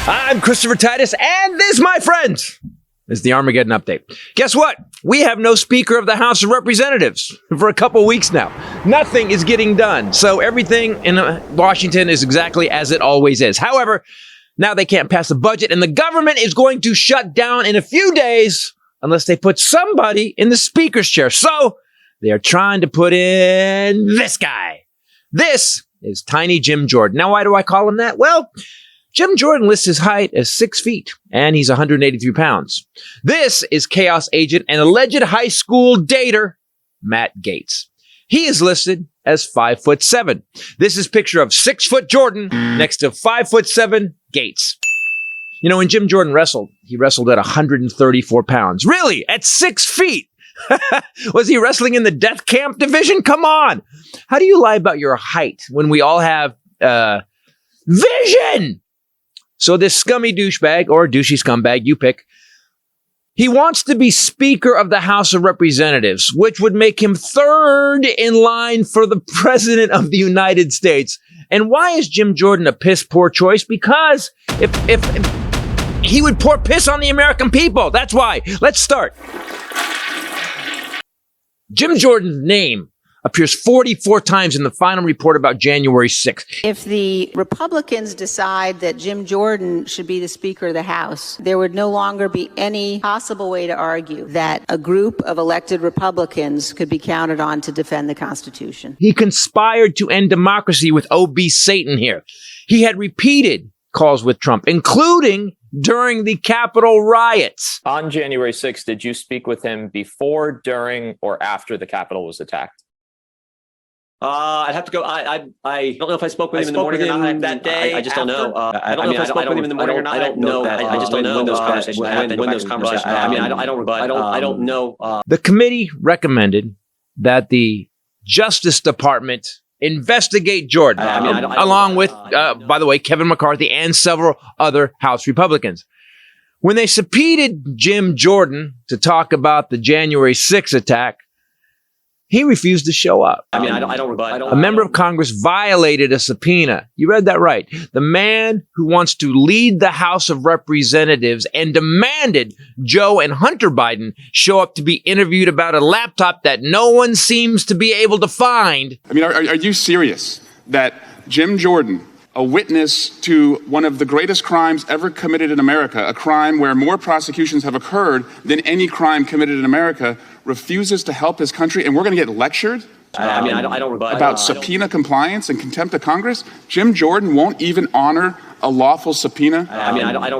I'm Christopher Titus, and this, my friends, is the Armageddon update. Guess what? We have no Speaker of the House of Representatives for a couple weeks now. Nothing is getting done. So everything in Washington is exactly as it always is. However, now they can't pass a budget, and the government is going to shut down in a few days unless they put somebody in the Speaker's chair. So they are trying to put in this guy. This is Tiny Jim Jordan. Now, why do I call him that? Well, Jim Jordan lists his height as 6 feet, and he's 183 pounds. This is chaos agent and alleged high school dater, Matt Gaetz. He is listed as 5'7". This is picture of 6 foot Jordan next to 5'7" Gaetz. You know, when Jim Jordan wrestled, he wrestled at 134 pounds. Really? At 6 feet? Was he wrestling in the death camp division? Come on. How do you lie about your height when we all have vision? So this scummy douchebag, or douchey scumbag, you pick, he wants to be Speaker of the House of Representatives, which would make him third in line for the President of the United States. And why is Jim Jordan a piss poor choice? Because if he would pour piss on the American people. That's why. Let's start. Jim Jordan's name appears 44 times in the final report about January 6th. If the Republicans decide that Jim Jordan should be the Speaker of the House, there would no longer be any possible way to argue that a group of elected Republicans could be counted on to defend the Constitution. He conspired to end democracy with OB Satan here. He had repeated calls with Trump, including during the Capitol riots. On January 6th, did you speak with him before, during, or after the Capitol was attacked? I'd have to go. I don't know if I spoke with him in the morning or not that day. I just don't know. I don't know if I spoke with him in the morning or not. I don't know. I just don't know when those conversations happened. When those conversations happened. I don't know. The committee recommended that the Justice Department investigate Jordan, along with, by the way, Kevin McCarthy and several other House Republicans. When they subpoenaed Jim Jordan to talk about the January 6th attack, he refused to show up. A member of Congress violated a subpoena. You read that right. The man who wants to lead the House of Representatives and demanded Joe and Hunter Biden show up to be interviewed about a laptop that no one seems to be able to find. I mean, are you serious that Jim Jordan, a witness to one of the greatest crimes ever committed in America, a crime where more prosecutions have occurred than any crime committed in America, refuses to help his country, and we're going to get lectured about subpoena compliance and contempt of Congress? Jim Jordan won't even honor a lawful subpoena? I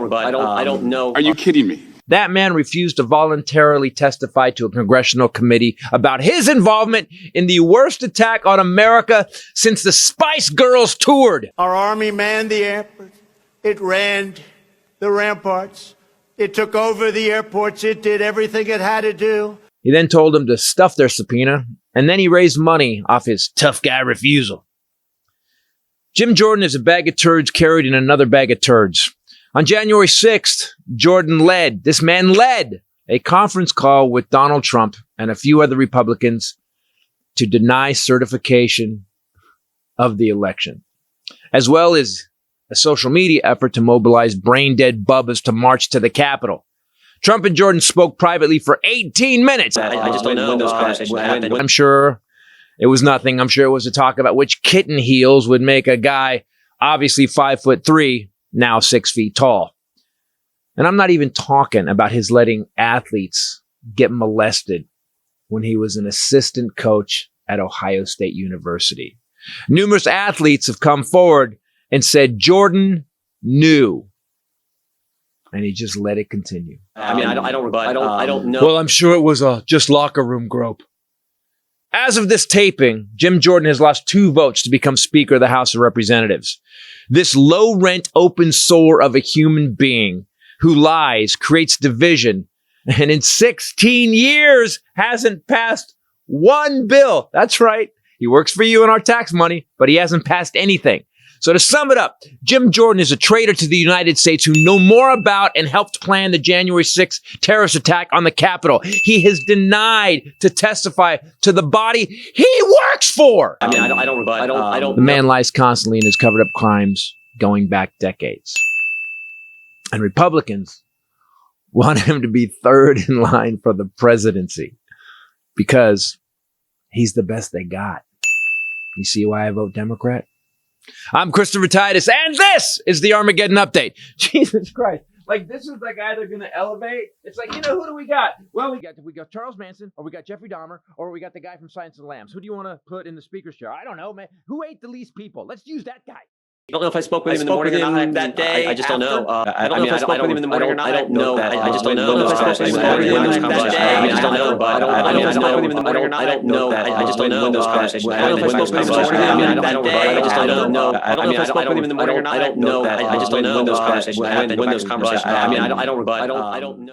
don't know. Are you kidding me? That man refused to voluntarily testify to a congressional committee about his involvement in the worst attack on America since the Spice Girls toured. Our army manned the airports. It ran the ramparts. It took over the airports. It did everything it had to do. He then told them to stuff their subpoena, and then he raised money off his tough guy refusal. Jim Jordan is a bag of turds carried in another bag of turds. On January 6th, this man led a conference call with Donald Trump and a few other Republicans to deny certification of the election, as well as a social media effort to mobilize brain-dead bubbas to march to the Capitol. Trump and Jordan spoke privately for 18 minutes. I just don't know when those conversations happened. I'm sure it was nothing. I'm sure it was a talk about which kitten heels would make a guy, obviously 5'3", now 6 feet tall. And I'm not even talking about his letting athletes get molested when he was an assistant coach at Ohio State University. Numerous athletes have come forward and said Jordan knew. And he just let it continue. I don't know. Well, I'm sure it was just locker room grope. As of this taping, Jim Jordan has lost 2 votes to become Speaker of the House of Representatives. This low-rent, open soul of a human being who lies, creates division, and in 16 years hasn't passed one bill. That's right. He works for you and our tax money, but he hasn't passed anything. So to sum it up, Jim Jordan is a traitor to the United States who know more about and helped plan the January 6th terrorist attack on the Capitol. He has denied to testify to the body he works for. I don't. The man lies constantly and has covered up crimes going back decades. And Republicans want him to be third in line for the presidency because he's the best they got. You see why I vote Democrat? I'm Christopher Titus, and this is the Armageddon Update. Jesus Christ. Like, this is the guy they're going to elevate. It's like, who do we got? Well, we got Charles Manson, or we got Jeffrey Dahmer, or we got the guy from Silence of the Lambs. Who do you want to put in the speaker's chair? I don't know, man. Who ate the least people? Let's use that guy. I don't know if I spoke with him in the morning or not that day. I just don't know. I don't know if I spoke with him in the morning or not. I don't know. I just don't know. I just don't know. I don't know if I spoke with him in the morning or not. I don't know. I just don't know when those conversations happened. I don't know if I spoke with him in the morning or not that day. I just don't know. I don't know if I spoke with him in the morning or not. I don't know. I just don't know when those conversations happened. When those conversations happened. I don't know.